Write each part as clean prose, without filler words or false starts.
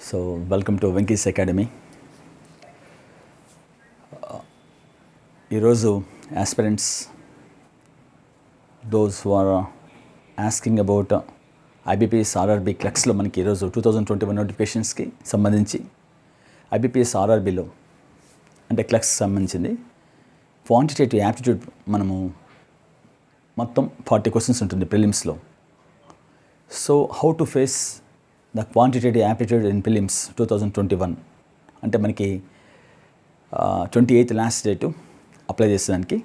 So, welcome to Venky's Academy. ఈరోజు aspirants, those who are asking about IBPS RRB క్లక్స్లో మనకి ఈరోజు 2021 నోటిఫికేషన్స్కి సంబంధించి IBPS RRBలో అంటే క్లక్స్ సంబంధించింది క్వాంటిటేటివ్ యాప్టిట్యూడ్ మనము మొత్తం 40 క్వశ్చన్స్ ఉంటుంది ప్రిలిమ్స్లో. So how to face the quantitative aptitude in prelims 2021 అంటే మనకి 28th లాస్ట్ డేటు అప్లై చేసేదానికి.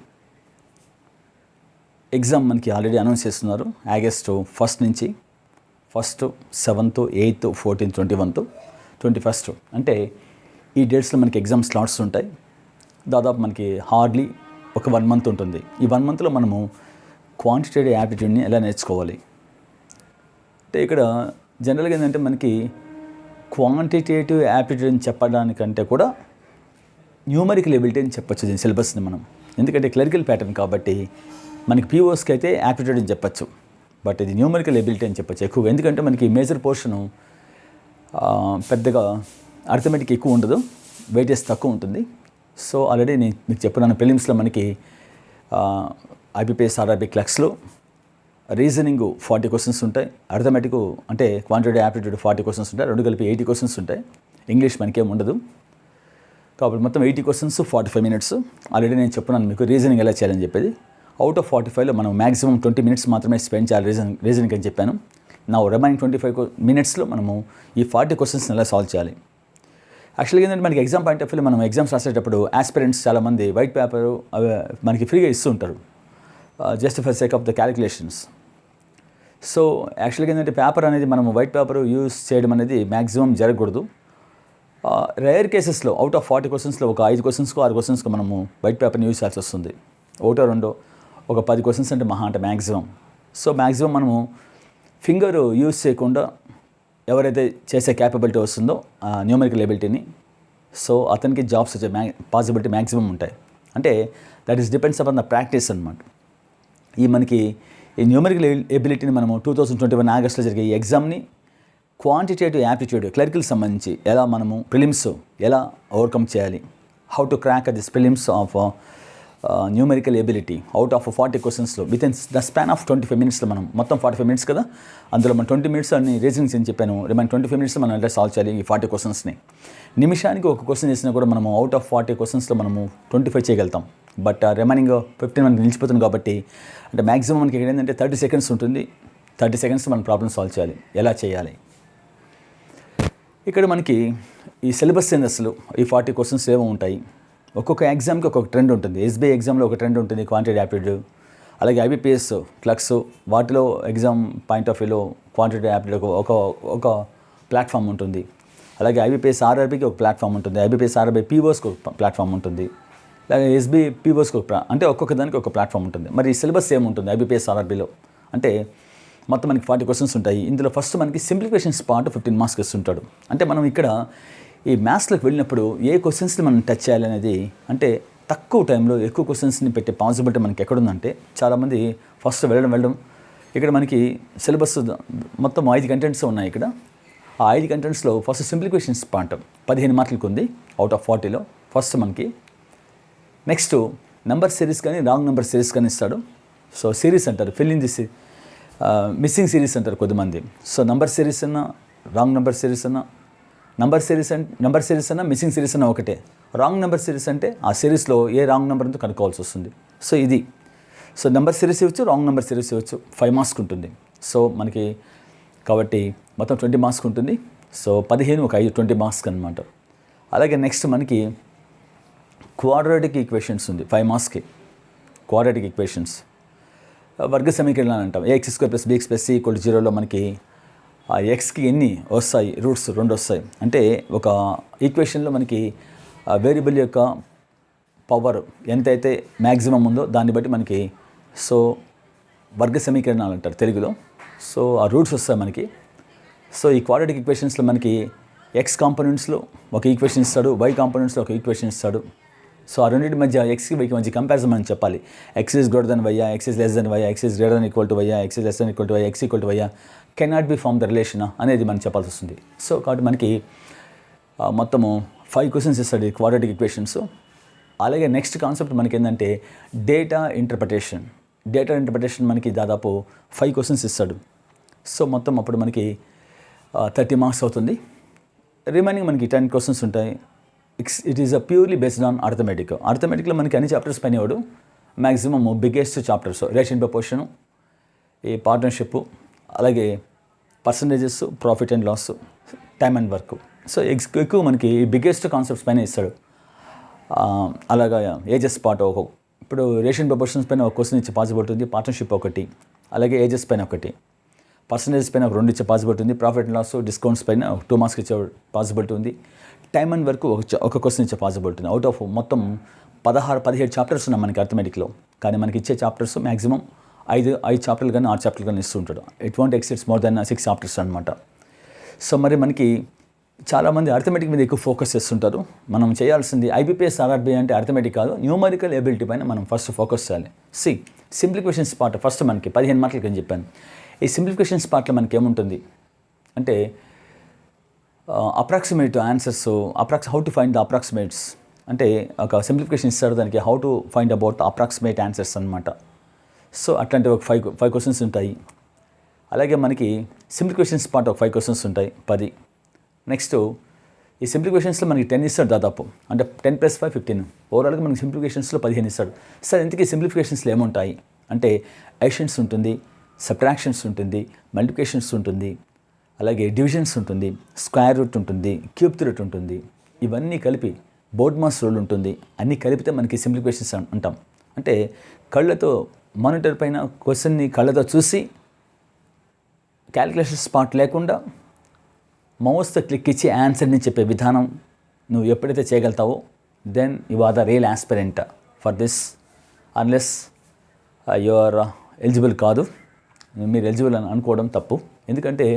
ఎగ్జామ్ మనకి ఆల్రెడీ అనౌన్స్ చేస్తున్నారు ఆగస్టు 1st నుంచి 1st, 7th, 8th, 14th, 21th, 21st అంటే ఈ డేట్స్లో మనకి ఎగ్జామ్ స్లాట్స్ ఉంటాయి. దాదాపు మనకి హార్డ్లీ ఒక 1 month ఉంటుంది. ఈ 1 monthలో మనము క్వాంటిటేటివ్ యాప్టిట్యూడ్ని ఎలా నేర్చుకోవాలి అంటే ఇక్కడ జనరల్గా ఏంటంటే మనకి క్వాంటిటేటివ్ యాప్టిట్యూడ్ అని చెప్పడానికంటే కూడా న్యూమరికల్ ఎబిలిటీ అని చెప్పొచ్చు దీని సిలబస్ని మనం. ఎందుకంటే క్లరికల్ ప్యాటర్న్ కాబట్టి మనకి పీఓస్కి అయితే యాప్టిట్యూడ్ అని చెప్పచ్చు, బట్ ఇది న్యూమరికల్ ఎబిలిటీ అని చెప్పచ్చు ఎక్కువ. ఎందుకంటే మనకి మేజర్ పోర్షను పెద్దగా అర్థమెటిక్ ఎక్కువ ఉండదు, వెయిటేజ్ తక్కువ ఉంటుంది. సో ఆల్రెడీ నేను మీకు చెప్పినాను ప్రిలిమ్స్లో మనకి IBPS RRB క్లక్స్లో రీజనింగ్ 40 క్వశ్చన్స్ ఉంటాయి, అర్థమెటిక్ అంటే క్వాంటిటేటివ్ యాప్టిట్యూడ్ 40 క్వశ్చన్స్ ఉంటాయి, రెండు కలిపి 80 క్వశ్చన్స్ ఉంటాయి. ఇంగ్లీష్ మనకేం ఉండదు కాబట్టి మొత్తం 80 క్వశ్చన్స్ 45 minutes. ఆల్రెడీ నేను చెప్తున్నాను మీకు రీజనింగ్ ఎలా చేయాలని చెప్పేది. అవుట్ ఆఫ్ 45లో మనం మ్యాక్సిమం 20 minutes మాత్రమే స్పెండ్ చేయాలి రీజనింగ్ అని చెప్పాను. నా రిమైనింగ్ 25 minutesలో మనము ఈ 40 క్వశ్చన్స్ని ఎలా సాల్వ్ చేయాలి. యాక్చువల్గా ఏంటంటే మనకి ఎగ్జామ్ పాయింట్ ఆఫ్ వ్యూలో మనం ఎగ్జామ్స్ రాసేటప్పుడు ఆస్పిరెంట్స్ చాలామంది వైట్ పేపర్ అవి మనకి ఫ్రీగా ఇస్తూ ఉంటారు just for sake of the calculations. So యాక్చువల్గా ఏంటంటే పేపర్ అనేది మనం వైట్ పేపర్ యూస్ చేయడం అనేది మ్యాక్సిమం జరగకూడదు. రేర్ కేసెస్లో అవుట్ ఆఫ్ 40 క్వశ్చన్స్లో ఒక 5 క్వశ్చన్స్కో 6 క్వశ్చన్స్కో మనము వైట్ పేపర్ని యూజ్ చేయాల్సి వస్తుంది. ఒకటో రెండో ఒక 10 క్వశ్చన్స్ అంటే మహా అంటే మ్యాక్సిమం. సో మ్యాక్సిమం మనము ఫింగర్ యూజ్ చేయకుండా ఎవరైతే చేసే క్యాపబిలిటీ వస్తుందో న్యూమరికల్ ఎబిలిటీని, సో అతనికి జాబ్స్ వచ్చే పాసిబిలిటీ మ్యాక్సిమం ఉంటాయి. అంటే that is depends upon the practice అనమాట. ఈ మనకి ఈ న్యూమరికల్ ఎబిలిటీని మనము 2021 ఆగస్టులో జరిగే ఈ ఎగ్జామ్ని క్వాంటిటేటివ్ యాప్టిట్యూడ్ క్లరికల్కి సంబంధించి ఎలా మనము ప్రిలిమ్స్ ఎలా ఓవర్కమ్ చేయాలి, how to crack this prelims of numerical ability out of 40 క్వశ్చన్స్లో within the span of 25 minutesలో మనం మొత్తం 45 minutes కదా, అందులో మనం 20 minutes అన్ని రీజనింగ్స్ అని చెప్పాను. రిమైన్ 25 minutesలో మనం ఎలా సాల్వ్ చేయాలి ఈ 40 క్వశ్చన్స్ని. నిమిషానికి ఒక క్వశ్చన్ చేసినా కూడా మనము అవుట్ ఆఫ్ 40 క్వశ్చన్స్లో మనము 25 చేయగలుగుతాం. బట్ రిమైనింగ్ 15 మనకి నిలిచిపోతుంది కాబట్టి అంటే మ్యాక్సిమం మనకి ఇక్కడ ఏంటంటే 30 seconds ఉంటుంది. 30 seconds మనం ప్రాబ్లమ్ సాల్వ్ చేయాలి. ఎలా చేయాలి ఇక్కడ మనకి ఈ సిలబస్ ఏంది అసలు, ఈ 40 క్వశ్చన్స్ ఏమో ఉంటాయి. ఒక్కొక్క ఎగ్జామ్కి ఒక్కొక్క ట్రెండ్ ఉంటుంది. SBI ఎగ్జామ్లో ఒక ట్రెండ్ ఉంటుంది క్వాంటిటేటివ్ యాప్టిట్యూడ్, అలాగే IBPS క్లక్స్ వాటిలో ఎగ్జామ్ పాయింట్ ఆఫ్ వ్యూలో క్వాంటిటేటివ్ యాప్టిట్యూడ్ ఒక ప్లాట్ఫామ్ ఉంటుంది. అలాగే IBPS RRBకి ఒక ప్లాట్ఫామ్ ఉంటుంది, IBPS RRB POస్కి ఒక ప్లాట్ఫామ్ ఉంటుంది, అలాగే SBI POస్కి ఒక అంటే ఒక్కొక్క దానికి ఒక ప్లాట్ఫామ్ ఉంటుంది. మరి ఈ సిలబస్ ఏముంటుంది IBPS RRBలో అంటే మొత్తం మనకి 40 క్వశ్చన్స్ ఉంటాయి. ఇందులో ఫస్ట్ మనకి సింప్లిఫికేషన్స్ పార్ట్ 15 marks ఇస్తుంటాడు. అంటే మనం ఇక్కడ ఈ మ్యాథ్స్లోకి వెళ్ళినప్పుడు ఏ క్వశ్చన్స్ని మనం టచ్ చేయాలనేది అంటే తక్కువ టైంలో ఎక్కువ క్వశ్చన్స్ని పెట్టే పాసిబిలిటీ మనకి ఎక్కడుందంటే చాలామంది ఫస్ట్ వెళ్ళడం ఇక్కడ మనకి సిలబస్ మొత్తం 5 కంటెంట్స్ ఉన్నాయి. ఇక్కడ ఆ 5 కంటెంట్స్లో ఫస్ట్ సింప్లిఫికేషన్స్ పార్ట్ 15 మార్కులకు ఉంది అవుట్ ఆఫ్ 40లో. ఫస్ట్ మనకి నెక్స్ట్ నెంబర్ సిరీస్ కానీ రాంగ్ నెంబర్ సిరీస్ కానీ ఇస్తాడు. సో సిరీస్ అంటారు, fill in this missing series అంటారు కొద్దిమంది. సో నెంబర్ సిరీస్ అన్నా రాంగ్ నెంబర్ సిరీస్ అన్నా నెంబర్ సిరీస్ అన్నా మిస్సింగ్ సిరీస్ అన్నా ఒకటే. రాంగ్ నెంబర్ సిరీస్ అంటే ఆ సిరీస్లో ఏ రాంగ్ నెంబర్ అంతా కనుక్కోవాల్సి వస్తుంది. సో ఇది సో నెంబర్ సిరీస్ ఇవ్వచ్చు, రాంగ్ నెంబర్ సిరీస్ ఇవ్వచ్చు. 5 marks ఉంటుంది. సో మనకి కాబట్టి మొత్తం 20 marks ఉంటుంది. సో 15 ఒక 5 20 marks అనమాట. అలాగే నెక్స్ట్ మనకి క్వాడ్రాటిక్ ఈక్వేషన్స్ ఉంది 5 marksకి. క్వాడ్రాటిక్ ఈక్వేషన్స్ వర్గ సమీకరణాలు అంటాం. ax² + bx + c = 0లో మనకి ఆ ఎక్స్కి ఎన్ని వస్తాయి, రూట్స్ 2 వస్తాయి. అంటే ఒక ఈక్వేషన్లో మనకి వేరియబుల్ యొక్క పవర్ ఎంతైతే మ్యాక్సిమం ఉందో దాన్ని బట్టి మనకి సో వర్గ సమీకరణాలు అంటారు తెలుగులో. సో ఆ రూట్స్ వస్తాయి మనకి. సో ఈ క్వాడ్రాటిక్ ఈక్వేషన్స్లో మనకి ఎక్స్ కాంపోనెంట్స్లో ఒక ఈక్వేషన్ ఇస్తాడు, వై కాంపోనెంట్స్లో ఒక ఈక్వేషన్ ఇస్తాడు. సో ఆ రెండింటి మధ్య ఎక్స్కి వైకి మధ్య కంపారిజన్ మనం చెప్పాలి. X is greater than y, x is less than y, x is greater than equal to y, x is less than equal to y, x equal to y cannot be form the relation అనేది మనం చెప్పాల్సి వస్తుంది. So కాబట్టి మనకి మొత్తము 5 questions ఇస్తాడు, quadratic equations. అలాగే next concept మనకి ఏంటంటే డేటా ఇంటర్ప్రిటేషన్ మనకి దాదాపు 5 క్వశ్చన్స్ ఇస్తాడు. సో మొత్తం అప్పుడు మనకి 30 మార్క్స్ అవుతుంది. రిమైనింగ్ మనకి 10 క్వశ్చన్స్ ఉంటాయి. It is purely based on అర్థమెటిక్లో మనకి అన్ని చాప్టర్స్ పైన ఇవ్వడు. మ్యాక్సిమమ్ బిగ్గెస్ట్ చాప్టర్స్ రేషన్ ప్రపోర్షను, ఈ పార్ట్నర్షిప్, అలాగే percentages, profit and loss, time and work. So ఎక్కువ మనకి బిగ్గెస్ట్ కాన్సెప్ట్స్ పైన ఇస్తాడు. అలాగా ఏజెస్ పార్ట్ ఇప్పుడు రేషన్ ప్రపోర్షన్స్ పైన ఒక క్వశ్చన్ ఇచ్చే పాసిబిలిటీ ఉంది, పార్ట్నర్షిప్ ఒకటి, అలాగే ఏజెస్ పైన ఒకటి, పర్సంటేజెస్ పైన ఒక 2 ఇచ్చే పాసిబిలిటీ ఉంది, ప్రాఫిట్ అండ్ లాస్, డిస్కౌంట్స్ పైన 2 మార్క్స్ ఇచ్చే పాసిబిలిటీ ఉంది, టైమ్ అండ్ వర్క్ ఒక క్వశ్చన్ ఇచ్చే పాసిబిలిటీ ఉంది. అవుట్ ఆఫ్ మొత్తం 16-17 చాప్టర్స్ ఉన్నాయి మనకి అర్థమెటిక్లో. కానీ మనకి ఇచ్చే చాప్టర్స్ మ్యాక్సిమం 5 చాప్టర్లు కానీ 6 చాప్టర్లు కానీ ఇస్తూ ఉంటాడు. It want exceeds more than 6 chapters అనమాట. సో మరి మనకి చాలామంది అర్థమెటిక్ మీద ఎక్కువ ఫోకస్ చేస్తుంటారు. మనం చేయాల్సింది ఐబీపీఎస్ ఆర్ఆర్బీ అంటే అర్థమెటిక్ కాదు, న్యూమరికల్ ఎబిలిటీ పైన మనం ఫస్ట్ ఫోకస్ చేయాలి. సింప్లిఫికేషన్స్ పార్ట్ ఫస్ట్ మనకి 15 మార్కులకి అని చెప్పాను. ఈ సింప్లిఫికేషన్స్ పార్ట్లో మనకి ఏముంటుంది అంటే approximate answers, how to find the approximates, అంటే ఒక సింప్లిఫికేషన్ ఇస్తారు దానికి how to find about approximate answers అనమాట. సో అట్లాంటి ఒక 5 క్వశ్చన్స్ ఉంటాయి. అలాగే మనకి సింప్లిఫికేషన్స్ పార్ట్ ఒక 5 క్వశ్చన్స్ ఉంటాయి, 10. నెక్స్ట్ ఈ సింప్లిఫికేషన్స్లో మనకి 10 ఇస్తాడు దాదాపు, అంటే 10 + 5 15. ఓవరాల్గా మనకి సింప్లిఫికేషన్స్లో 15 ఇస్తాడు. సార్ ఇంతకీ సింప్లిఫికేషన్స్లో ఏముంటాయి అంటే అడిషన్స్ ఉంటుంది, సబ్ట్రాక్షన్స్ ఉంటుంది, మల్టిప్లికేషన్స్ ఉంటుంది, అలాగే డివిజన్స్ ఉంటుంది, స్క్వేర్ రూట్ ఉంటుంది, క్యూబ్ రూట్ ఉంటుంది. ఇవన్నీ కలిపి బోర్డ్మాస్ రూల్ ఉంటుంది. అన్నీ కలిపితే మనకి సింప్లిఫికేషన్స్ అంటాం. అంటే కళ్ళతో మానిటర్ పైన క్వశ్చన్ని కళ్ళతో చూసి క్యాలిక్యులేషన్స్ పార్ట్ లేకుండా మౌస్తో క్లిక్ ఇచ్చి ఆన్సర్ని చెప్పే విధానం నువ్వు ఎప్పుడైతే చేయగలుగుతావో then you are the real aspirant for this. Unless you are eligible కాదు. మీరు ఎలిజిబుల్ అని అనుకోవడం తప్పు. ఎందుకంటే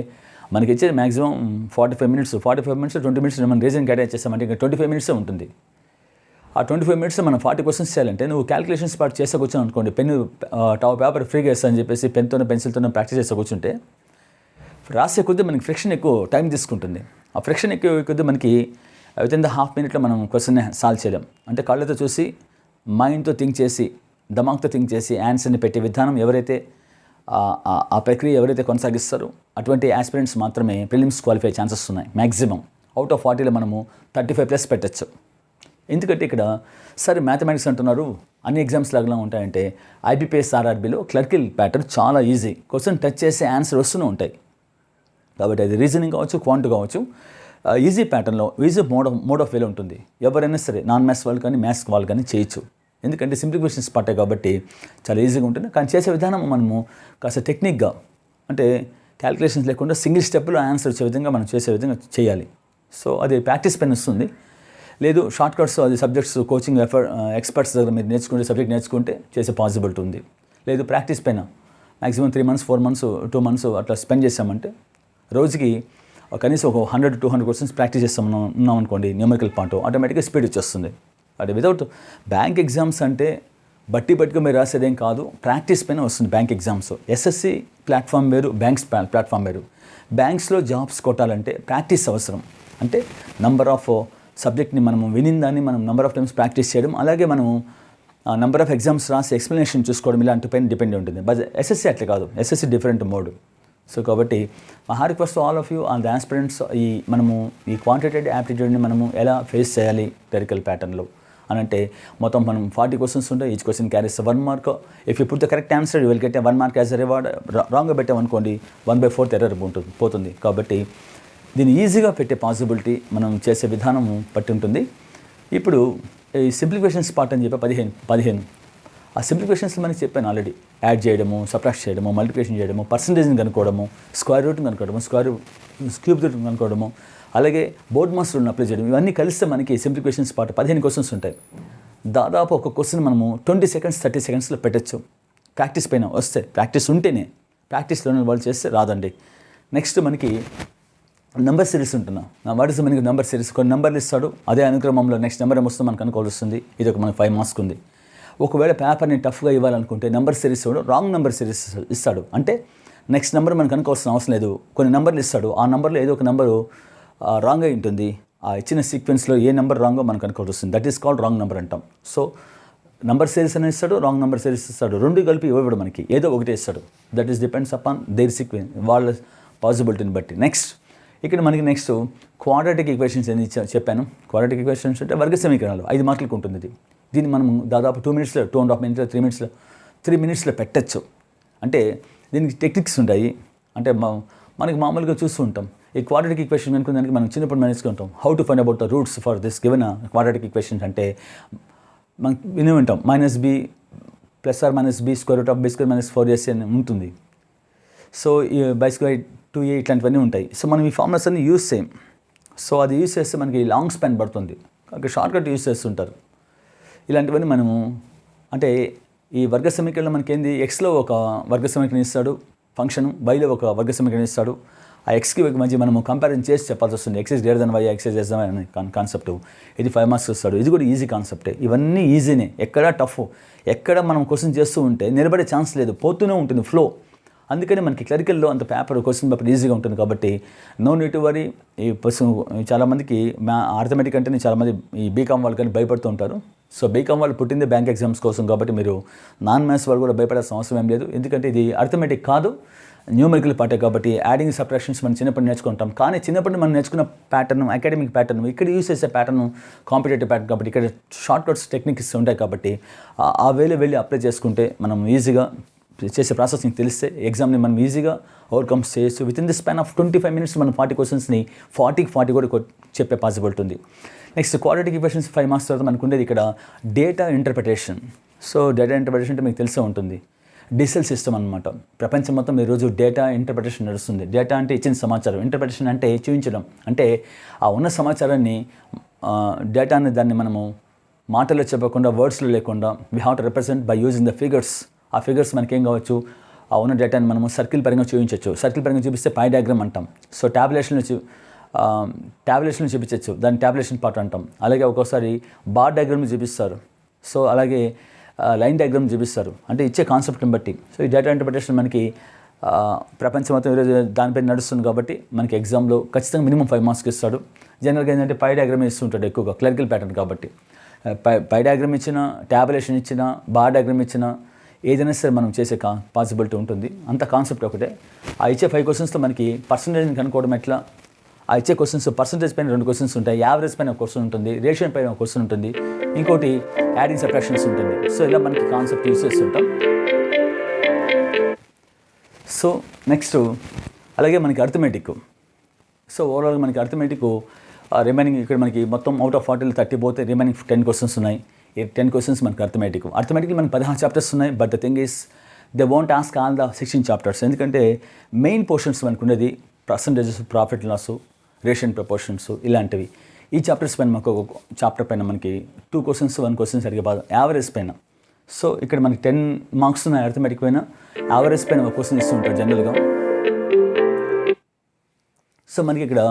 మనకి ఇచ్చే మ్యాక్సిమం 45 మినిట్స్ 20 మినిట్స్ మనం రీజన్ కేటాయించేస్తామంటే చేస్తామంటే ఇంకా 25 మినిట్సే ఉంటుంది. ఆ 25 మినిట్స్ మనం 40 క్వశ్చన్స్ చేయాలంటే నువ్వు క్యాలిక్యులేషన్స్ పార్ట్ చేసే కూర్చొని అనుకోండి, పేపర్ ఫ్రీగా వేస్తా అని చెప్పేసి పెన్తోనో పెన్సిల్తోనో ప్రాక్టీస్ చేసే కూర్చుంటే రాసే కొద్దీ మనకి ఫ్రిక్షన్ ఎక్కువ టైం తీసుకుంటుంది. ఆ ఫ్రిక్షన్ ఎక్కువ కొద్దీ మనకి విత్ ఇన్ ద హాఫ్ మినిట్లో మనం క్వశ్చన్ని సాల్వ్ చేయలేం. అంటే కళ్ళతో చూసి మైండ్తో థింక్ చేసి దమాగ్తో థింక్ చేసి ఆన్సర్ని పెట్టే విధానం ఎవరైతే ఆ ప్రక్రియ ఎవరైతే కొనసాగిస్తారో అటువంటి ఆస్పిరెంట్స్ మాత్రమే ప్రిలిమ్స్ క్వాలిఫై ఛాన్సెస్ ఉన్నాయి. మ్యాక్సిమం అవుట్ ఆఫ్ 40లో మనము 35+ పెట్టచ్చు. ఎందుకంటే ఇక్కడ సరే మ్యాథమెటిక్స్ అంటున్నారు అన్ని ఎగ్జామ్స్ లాగా ఉంటాయంటే ఐబీపీఎస్ ఆర్ఆర్బీలో క్లర్కిల్ ప్యాటర్న్ చాలా ఈజీ. క్వశ్చన్ టచ్ చేసే ఆన్సర్ వస్తూనే ఉంటాయి. కాబట్టి అది రీజనింగ్ కావచ్చు, క్వాంట్ కావచ్చు, ఈజీ ప్యాటర్న్లో ఈజీ మోడ్ ఆఫ్ వేలో ఉంటుంది. ఎవరైనా సరే నాన్ మ్యాథ్స్ వాళ్ళు కానీ మ్యాథ్స్ వాళ్ళు కానీ చేయొచ్చు. ఎందుకంటే సింప్లిఫికేషన్స్ పట్టాయి కాబట్టి చాలా ఈజీగా ఉంటుంది. కానీ చేసే విధానం మనము కాస్త టెక్నిక్గా, అంటే క్యాలిక్యులేషన్స్ లేకుండా సింగిల్ స్టెప్లో ఆన్సర్ వచ్చే విధంగా మనం చేసే విధంగా చేయాలి. సో అది ప్రాక్టీస్ పైన వస్తుంది. లేదు షార్ట్ కట్స్ అది సబ్జెక్ట్స్ కోచింగ్ ఎక్స్పర్ట్స్ దగ్గర మీరు నేర్చుకుంటే సబ్జెక్ట్ నేర్చుకుంటే చేసే పాసిబిలిటీ ఉంది. లేదు ప్రాక్టీస్ పైన మ్యాక్సిమం 3 months 4 months 2 months అట్లా స్పెండ్ చేసామంటే రోజుకి కనీసం ఒక 100-200 క్వశ్చన్స్ ప్రాక్టీస్ ఉన్నాం అనుకోండి, న్యూమరికల్ పార్ట్ ఆటోమేటిక్గా స్పీడ్ వచ్చేస్తుంది. అది వితౌట్ బ్యాంక్ ఎగ్జామ్స్ అంటే బట్టిగా మీరు రాసేదేం కాదు, ప్రాక్టీస్ పైన వస్తుంది బ్యాంక్ ఎగ్జామ్స్. ఎస్ఎస్సి ప్లాట్ఫామ్ వేరు, బ్యాంక్స్ ప్లాట్ఫామ్ వేరు. బ్యాంక్స్లో జాబ్స్ కొట్టాలంటే ప్రాక్టీస్ అవసరం. అంటే నంబర్ ఆఫ్ సబ్జెక్ట్ని మనం వినిందాన్ని మనం నంబర్ ఆఫ్ టైమ్స్ ప్రాక్టీస్ చేయడం, అలాగే మనము నంబర్ ఆఫ్ ఎగ్జామ్స్ రాసి ఎక్స్ప్లెనేషన్ చూసుకోవడం ఇలాంటి పైన డిపెండ్ ఉంటుంది. బట్ ఎస్ఎస్సి అట్లా కాదు, ఎస్ఎస్సి డిఫరెంట్ మోడ్. సో కాబట్టి my request all of you all the aspirants, మనము ఈ క్వాంటిటేటివ్ యాప్టిట్యూడ్ని మనము ఎలా ఫేస్ చేయాలి క్లరికల్ ప్యాటర్న్లో అని అంటే మొత్తం మనం 40 క్వశ్చన్స్ ఉంటాయి. Each question carries 1 mark. If you put the correct answer you will get 1 mark as a reward. రాంగ్గా పెట్టామనుకోండి 1/4 ఎర్రర్ పోతుంది. కాబట్టి దీన్ని ఈజీగా పెట్టే పాసిబిలిటీ మనం చేసే విధానము పట్టి ఉంటుంది. ఇప్పుడు ఈ సింప్లిఫికేషన్స్ పార్ట్ అని చెప్పి 15 ఆ సింప్లిఫికేషన్స్ మనకి చెప్పాను ఆల్రెడీ. యాడ్ చేయడము, సబ్ట్రాక్ట్ చేయడము, మల్టిప్లికేషన్ చేయడము, పర్సంటేజ్ని కనుక్కోవడము, స్క్వేర్ రూట్ని కనుక్కోవడము, క్యూబ్ రూట్ని కనుక్కోవడము, అలాగే బోర్డ్ మాస్ రూల్ని అప్లై చేయడం. ఇవన్నీ కలిస్తే మనకి సింప్లిఫికేషన్స్ పార్ట్ 15 క్వశ్చన్స్ ఉంటాయి. దాదాపు ఒక క్వశ్చన్ మనము 20 seconds 30 secondsలో పెట్టచ్చు. ప్రాక్టీస్ పైన వస్తే, ప్రాక్టీస్ ఉంటేనే, ప్రాక్టీస్లోనే వాళ్ళు చేస్తే రాదండి. నెక్స్ట్ మనకి నెంబర్ సిరీస్ ఉంటున్నా. వాట్ ఇస్ మనకి నెంబర్ సిరీస్? కొన్ని నెంబర్లు ఇస్తాడు, అదే అనుక్రమంలో నెక్స్ట్ నెంబర్ ఏమొస్తుందో మనకు అనుకోవాల్సి వస్తుంది. ఇది ఒక మనకి 5 marks ఉంది. ఒకవేళ పేపర్ని టఫ్గా ఇవ్వాలనుకుంటే number series wrong number series ఇస్తాడు. అంటే నెక్స్ట్ నెంబర్ మనకు అనుకోవాల్సిన అవసరం లేదు. కొన్ని నెంబర్లు ఇస్తాడు, ఆ నెంబర్లో ఏదో ఒక నెంబరు రాంగ్ అయి ఉంటుంది, ఆ ఇచ్చిన సీక్వెన్స్లో ఏ నెంబర్ రాంగో మనకు అనుకోవాల్సి వస్తుంది. That is called wrong number అంటాం. సో నంబర్ సిరీస్ అని ఇస్తాడు, రాంగ్ నెంబర్ సిరీస్ ఇస్తాడు, రెండు కలిపి ఇవ్వడు మనకి, ఏదో ఒకటి ఇస్తాడు. That is depends upon there sequence, వాళ్ళ పాసిబిలిటీని బట్టి. నెక్స్ట్ ఇక్కడ మనకి నెక్స్ట్ క్వాడ్రాటిక్ ఈక్వేషన్స్ అని చెప్పాను. క్వాడ్రాటిక్ ఈక్వేషన్స్ అంటే వర్గ సమీకరణాలు 5 మార్కులకు ఉంటుంది ఇది. దీన్ని మనం దాదాపు 2 minutesలో, 2.5 minutes, 3 minutesలో పెట్టచ్చు. అంటే దీనికి టెక్నిక్స్ ఉంటాయి. అంటే మనకి మామూలుగా చూస్తూ ఉంటాం ఈ క్వాడ్రాటిక్ ఈక్వేషన్ అనుకునేదానికి మనం చిన్నప్పుడు నేర్చుకుంటాం. How to find about the roots for this given quadratic equations అంటే మనం వినే ఉంటాం -b ± b √(b² - 4ac) అని ఉంటుంది. సో ఈ బై² 2a ఇట్లాంటివన్నీ ఉంటాయి. సో మనం ఈ ఫార్ములాస్ అన్ని యూజ్ చేయం. సో అది యూజ్ చేస్తే మనకి లాంగ్ స్పాన్ పడుతుంది, కాబట్టి షార్ట్ కట్ యూజ్ చేస్తుంటారు. ఇలాంటివన్నీ మనము అంటే ఈ వర్గ సమీకరణలో మనకేంది, ఎక్స్లో ఒక వర్గ సమీకరణ ఇస్తాడు ఫంక్షన్, వైలో ఒక వర్గ సమీకరణ ఇస్తాడు. ఆ ఎక్స్కి మధ్య మనము కంపారిజన్ చేసి చెప్పాల్సి వస్తుంది. x > y, x > అనే కాన్సెప్ట్. ఇది 5 మార్క్స్ వస్తాడు. ఇది కూడా ఈజీ కాన్సెప్టే. ఇవన్నీ ఈజీనే, ఎక్కడ టఫ్, ఎక్కడ మనం క్వశ్చన్ చేస్తూ ఉంటే నిలబడే ఛాన్స్ లేదు, పోతూనే ఉంటుంది ఫ్లో. అందుకని మనకి క్లరికల్లో అంత క్వశ్చన్ పేపర్ ఈజీగా ఉంటుంది. కాబట్టి నో నీడ్ టు వరీ. ఈ చాలామందికి అర్థమెటిక్ అంటేనే చాలామంది ఈ బీకామ్ వాళ్ళు కానీ భయపడుతూ ఉంటారు. సో బీకామ్ వాళ్ళు పుట్టిందే బ్యాంక్ ఎగ్జామ్స్ కోసం, కాబట్టి మీరు నాన్ మ్యాథ్స్ వాళ్ళు కూడా భయపడాల్సిన అవసరం ఏం లేదు. ఎందుకంటే ఇది అర్థమెటిక్ కాదు, న్యూమరికల్ పార్టే. కాబట్టి యాడింగ్ సబ్ట్రాక్షన్స్ మనం చిన్నప్పుడు నేర్చుకుంటాం. కానీ చిన్నప్పుడు మనం నేర్చుకున్న ప్యాటర్న్, అకాడమిక్ ప్యాటర్న్, ఇక్కడ యూస్ చేసే ప్యాటర్న్ కాంపిటేటివ్ ప్యాటర్న్. కాబట్టి ఇక్కడ షార్ట్ కట్స్ టెక్నిక్స్ ఉంటాయి. కాబట్టి ఆ వేలో వెళ్ళి అప్లై చేసుకుంటే మనం ఈజీగా చేసే ప్రాసెస్ని తెలిస్తే ఎగ్జామ్ని మనం ఈజీగా ఓవర్కమ్ చేయొచ్చు. With in the span of 25 minutes మనం 40 క్వశ్చన్స్ని 40 కూడా చెప్పే పాసిబిలిటీ ఉంది. నెక్స్ట్ క్వాడ్రాటిక్ ఈక్వేషన్స్ 5 మార్క్స్ తర్వాత మనకు ఉండేది ఇక్కడ data interpretation. So data interpretation అంటే మీకు తెలిసే ఉంటుంది, డిజిటల్ సిస్టమ్ అనమాట. ప్రపంచం మొత్తం ఈరోజు డేటా ఇంటర్ప్రిటేషన్ నడుస్తుంది. డేటా అంటే ఇచ్చిన సమాచారం, ఇంటర్ప్రిటేషన్ అంటే చూపించడం. అంటే ఆ ఉన్న సమాచారాన్ని డేటాని దాన్ని మనము మాటల్లో చెప్పకుండా, వర్డ్స్లో లేకుండా we have to represent by using the figures. ఆ ఫిగర్స్ మనకేం కావచ్చు, ఆ ఉన్న డేటాని మనము సర్కిల్ పరంగా చూపించవచ్చు. సర్కిల్ పరంగా చూపిస్తే పై డయాగ్రామ్ అంటాం. సో ట్యాబులేషన్లో చూపించవచ్చు, దాన్ని ట్యాబులేషన్ పార్ట్ అంటాం. అలాగే ఒక్కోసారి బార్ డయాగ్రామ్ చూపిస్తారు. సో అలాగే లైన్ డయాగ్రామ్ చూపిస్తారు, అంటే ఇచ్చే కాన్సెప్ట్ని బట్టి. సో ఈ డేటా ఇంటర్ప్రిటేషన్ మనకి ప్రపంచం మొత్తం ఈరోజు దానిపై నడుస్తుంది. కాబట్టి మనకి ఎగ్జామ్లో ఖచ్చితంగా మినిమం 5 మార్క్స్ ఇస్తాడు. జనరల్గా ఏంటంటే పై డయాగ్రామ్ ఇస్తుంటాడు ఎక్కువగా, క్లరికల్ ప్యాటర్న్. కాబట్టి పై డయాగ్రామ్ ఇచ్చిన, ట్యాబులేషన్ ఇచ్చిన, బార్ డయాగ్రామ్ ఇచ్చిన, ఏదైనా సరే మనం చేసే పాసిబిలిటీ ఉంటుంది. అంత కాన్సెప్ట్ ఒకటే. ఆ ఇచ్చే 5 క్వశ్చన్స్లో మనకి పర్సంటేజ్ని కనుక్కోవడం ఎట్లా, ఆ ఇచ్చే క్వశ్చన్స్ పర్సంటేజ్ పైన 2 క్వశ్చన్స్ ఉంటాయి, యావరేజ్ పైన ఒక క్వశ్చన్ ఉంటుంది, రేషియో పైన ఒక క్వశ్చన్ ఉంటుంది, ఇంకోటి యాడింగ్ సబ్ట్రాక్షన్స్ ఉంటుంది. సో ఇలా మనకి కాన్సెప్ట్ యూస్ చేస్తుంటాం. సో నెక్స్ట్ అలాగే మనకి అర్థమెటిక్. సో ఓవరాల్గా మనకి అర్థమెటిక్ రిమైనింగ్ ఇక్కడ మనకి మొత్తం అవుట్ ఆఫ్ 40 30 పోతే రిమైనింగ్ 10 క్వశ్చన్స్ ఉన్నాయి. ఈ 10 క్వశ్చన్స్ మనకి అర్థమెటిక్లో మనకి 16 చాప్టర్స్ ఉన్నాయి. But the thing is they won't ask all the 16 chapters. ఎందుకంటే మెయిన్ పోర్షన్స్ మనకు ఉండేది percentages, profit loss, ratio proportions ఇలాంటివి. ఈ చాప్టర్స్ పైన మనకు ఒక చాప్టర్ పైన మనకి 2 క్వశ్చన్స్ 1 క్వశ్చన్ సరిగ్గా బాగా యావరేజ్ పైన. సో ఇక్కడ మనకి 10 మార్క్స్ ఉన్నాయి అర్థమెటిక్ పైన. యావరేజ్ పైన ఒక క్వశ్చన్ ఇస్తుంటారు జనరల్గా. సో మనకి ఇక్కడ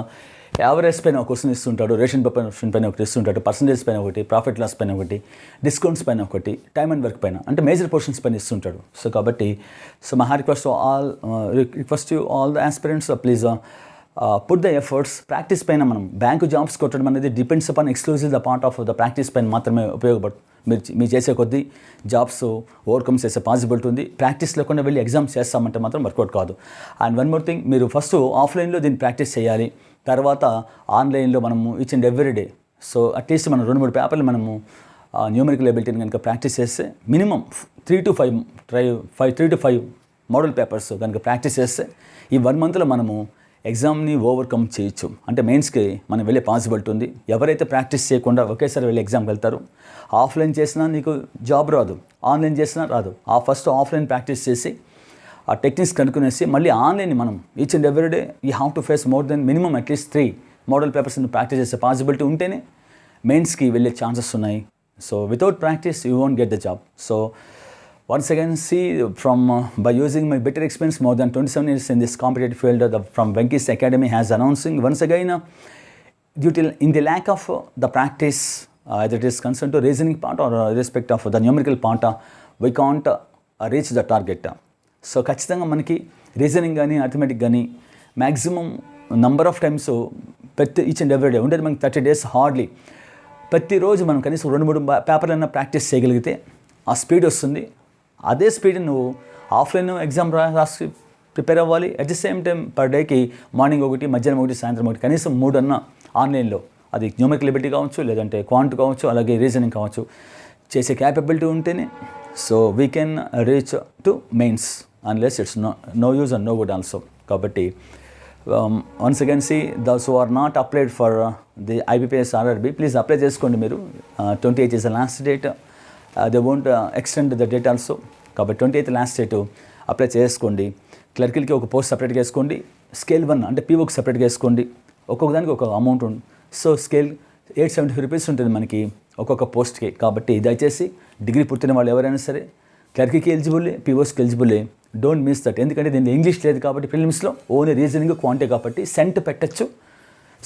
యావరేజ్ పైన ఒక క్వశ్చన్ ఇస్తుంటాడు, రేషన్ ప్రపోర్షన్ పైన ఒకటి ఇస్తుంటాడు, పర్సంటేజ్ పైన ఒకటి, ప్రాఫిట్ లాస్ పైన ఒకటి, డిస్కౌంట్స్ పైన ఒకటి, టైమ్ అండ్ వర్క్ పైన, అంటే మేజర్ పోర్షన్స్ పైన ఇస్తుంటాడు. సో కాబట్టి my request to all the aspirants please put the efforts. Practice పైన మనం బ్యాంకు జాబ్స్ కొట్టడం అనేది depends upon exclusive the part of the practice పైన మాత్రమే ఉపయోగపడుతుంది. మీరు చేసే కొద్దీ జాబ్స్ ఓవర్కమ్ చేసే పాసిబిలిటీ ఉంది. ప్రాక్టీస్ లేకుండా వెళ్ళి ఎగ్జామ్స్ చేస్తామంటే మాత్రం వర్కౌట్ కాదు. అండ్ వన్ మోర్ థింగ్, మీరు ఫస్ట్ ఆఫ్లైన్లో దీన్ని ప్రాక్టీస్ చేయాలి, తర్వాత ఆన్లైన్లో మనము each and every day. So at least మనం 2-3 పేపర్లు మనము న్యూమరికల్ ఎబిలిటీని కనుక ప్రాక్టీస్ చేస్తే మినిమం 3 to 5 మోడల్ పేపర్స్ కనుక ప్రాక్టీస్ చేస్తే ఈ 1 monthలో మనము ఎగ్జామ్ని ఓవర్కమ్ చేయొచ్చు. అంటే మెయిన్స్కి మనం వెళ్ళే పాసిబిలిటీ ఉంది. ఎవరైతే ప్రాక్టీస్ చేయకుండా ఒకేసారి వెళ్ళి ఎగ్జామ్కి వెళ్తారో, ఆఫ్లైన్ చేసినా నీకు జాబ్ రాదు, ఆన్లైన్ చేసినా రాదు. ఫస్ట్ ఆఫ్లైన్ ప్రాక్టీస్ చేసి ఆ టెక్నిక్స్ కనుక్కునేసి మళ్ళీ ఆన్లైన్ మనం each and every day you have to face more than minimum at least 3 model పేపర్స్ని ప్రాక్టీస్ చేసే పాసిబిలిటీ ఉంటేనే మెయిన్స్కి వెళ్ళే ఛాన్సెస్ ఉన్నాయి. So without practice you won't get the job. So once again, see by using my better experience, more than 27 years in this competitive field, from Venky's Academy has announcing once again, due to in the lack of the practice, either it is concerned to reasoning part or respect of the numerical part, we can't reach the target. So ఖచ్చితంగా మనకి reasoning కానీ arithmetic కానీ maximum number of times ప్రతి each and every day ఉండేది మనకి 30 days hardly. ప్రతిరోజు మనం కనీసం 2-3 పేపర్లైనా ప్రాక్టీస్ చేయగలిగితే ఆ స్పీడ్ వస్తుంది. అదే స్పీడ్ నువ్వు ఆఫ్లైన్ ఎగ్జామ్ రాసి ప్రిపేర్ అవ్వాలి. At the same time per డేకి మార్నింగ్ ఒకటి, మధ్యాహ్నం ఒకటి, సాయంత్రం ఒకటి, కనీసం 3 అన్న ఆన్లైన్లో, అది న్యూమరికల్ ఎబిలిటీ కావచ్చు, లేదంటే క్వాంట్ కావచ్చు, అలాగే రీజనింగ్ కావచ్చు, చేసే క్యాపబిలిటీ ఉంటేనే so we can reach to mains unless it's no use and no good also. కాబట్టి once again see those who are not applied for the IBPS RRB, please apply చేసుకోండి మీరు. 28th is the last date. They won't extend the date also. కాబట్టి 28th last date apply చేసుకోండి. క్లర్కిల్కి ఒక post సపరేట్గా వేసుకోండి. Scale 1 అంటే POకి సపరేట్గా వేసుకోండి. ఒక్కొక్క దానికి ఒక అమౌంట్ ఉంది. సో స్కేల్ 875 రూపీస్ ఉంటుంది మనకి ఒక్కొక్క పోస్ట్కి. కాబట్టి దయచేసి డిగ్రీ పూర్తయిన వాళ్ళు ఎవరైనా సరే క్లర్క్కి ఎలిజిబుల్లే, POస్కి ఎలిజిబుల్లే. Don't miss that. ఎందుకంటే దీనిలో ఇంగ్లీష్ లేదు కాబట్టి ప్రిలిమ్స్లో ఓన్లీ రీజనింగ్, క్వాంటే కాబట్టి సెంట్ పెట్టచ్చు.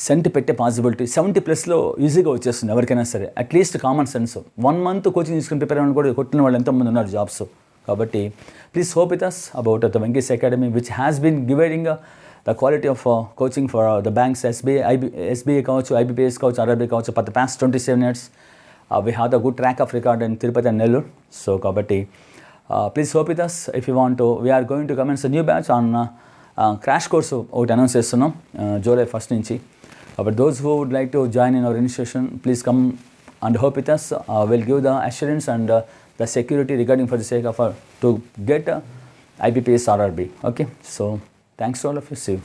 సెంట్ పెట్టే పాసిబిలిటీ 70+ ఈజీగా వచ్చేస్తుంది ఎవరికైనా సరే. At least common sense 1 month coaching తీసుకుని ప్రిపేర్ అవ్వడం కూడా కొట్టిన వాళ్ళు ఎంతోమంది ఉన్నారు జాబ్స్. కాబట్టి please hope with us about the Venky's academy which has been giving the quality of coaching for the banks, SBA కావచ్చు, IBPS కావచ్చు, RRB కావచ్చు. For the past 27 years we have the good track of record in Tirupati and Nellore. So kabatti please hope with us. If you want to, we are going to commence a new batch on crash course ఒకటి announce చేస్తున్నాం July 1st నుంచి. But those who would like to join in our initiation, please come and hope with us. We'll give the assurance and the security regarding for the sake of to get IBPS RRB. Okay, so thanks to all of you. See you.